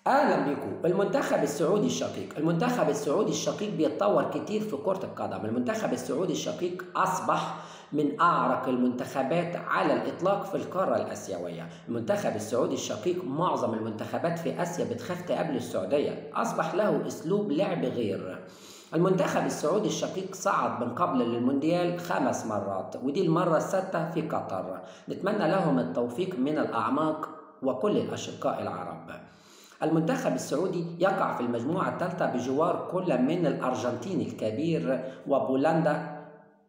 اهلا بيكم. المنتخب السعودي الشقيق، المنتخب السعودي الشقيق بيتطور كتير في كرة القدم. المنتخب السعودي الشقيق اصبح من اعرق المنتخبات على الاطلاق في القارة الاسيوية. المنتخب السعودي الشقيق معظم المنتخبات في اسيا بتخاف تقابل السعودية، اصبح له اسلوب لعب غير. المنتخب السعودي الشقيق صعد من قبل للمونديال 5 مرات، ودي المرة السادسة في قطر. نتمنى لهم التوفيق من الاعماق وكل الاشقاء العرب. المنتخب السعودي يقع في المجموعة الثالثة بجوار كل من الأرجنتين الكبير وبولندا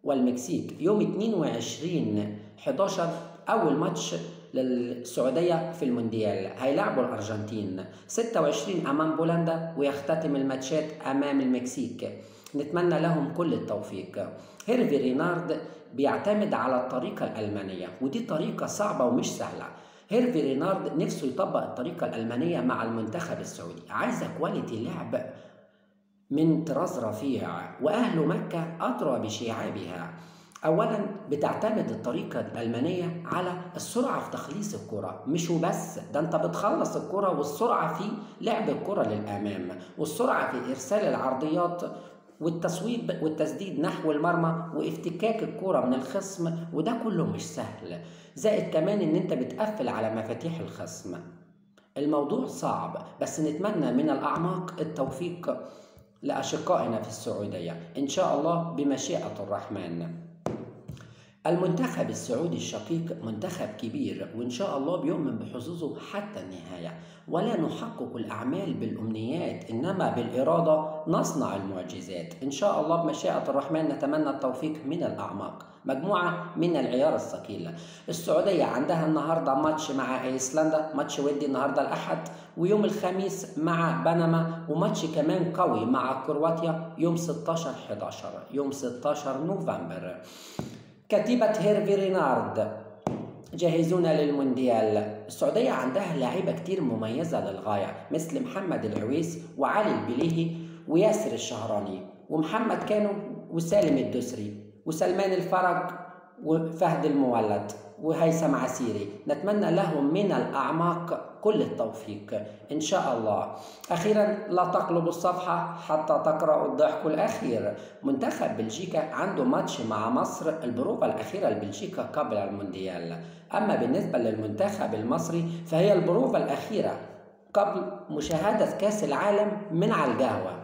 والمكسيك. يوم 22/11 أول ماتش للسعودية في المونديال، هيلعبوا الأرجنتين. 26 أمام بولندا، ويختتم الماتشات أمام المكسيك. نتمنى لهم كل التوفيق. هيرفي رينارد بيعتمد على الطريقة الألمانية، ودي طريقة صعبة ومش سهلة. هيرفي رينارد نفسه يطبق الطريقة الألمانية مع المنتخب السعودي، عايزة كواليتي لعب من طراز رفيع، وأهل مكة أدرى بشعابها. أولا بتعتمد الطريقة الألمانية على السرعة في تخليص الكرة، مش وبس، ده أنت بتخلص الكرة والسرعة في لعب الكرة للأمام، والسرعة في إرسال العرضيات والتصويب والتسديد نحو المرمى وافتكاك الكرة من الخصم، وده كله مش سهل. زائد كمان ان انت بتقفل على مفاتيح الخصم. الموضوع صعب، بس نتمنى من الاعماق التوفيق لاشقائنا في السعودية ان شاء الله بمشيئة الرحمن. المنتخب السعودي الشقيق منتخب كبير، وإن شاء الله بيؤمن بحظوظه حتى النهاية. ولا نحقق الأعمال بالأمنيات، إنما بالإرادة نصنع المعجزات. إن شاء الله بمشيئة الرحمن نتمنى التوفيق من الأعماق. مجموعة من العيار الثقيل. السعودية عندها النهاردة ماتش مع أيسلندا، ماتش ودي النهاردة الأحد، ويوم الخميس مع بنما، وماتش كمان قوي مع كرواتيا يوم 16/11، يوم 16 نوفمبر. كتيبة هيرفي رينارد جاهزون للمونديال. السعودية عندها لاعيبة كتير مميزة للغاية، مثل محمد العويس وعلي البليهي وياسر الشهراني ومحمد كانو وسالم الدسري وسلمان الفرج وفهد المولد وهيثم عسيري. نتمنى لهم من الأعماق كل التوفيق إن شاء الله. أخيرا، لا تقلبوا الصفحة حتى تقرأوا الضحك الأخير. منتخب بلجيكا عنده ماتش مع مصر، البروفة الأخيرة لبلجيكا قبل المونديال. أما بالنسبة للمنتخب المصري فهي البروفة الأخيرة قبل مشاهدة كأس العالم من على القهوة.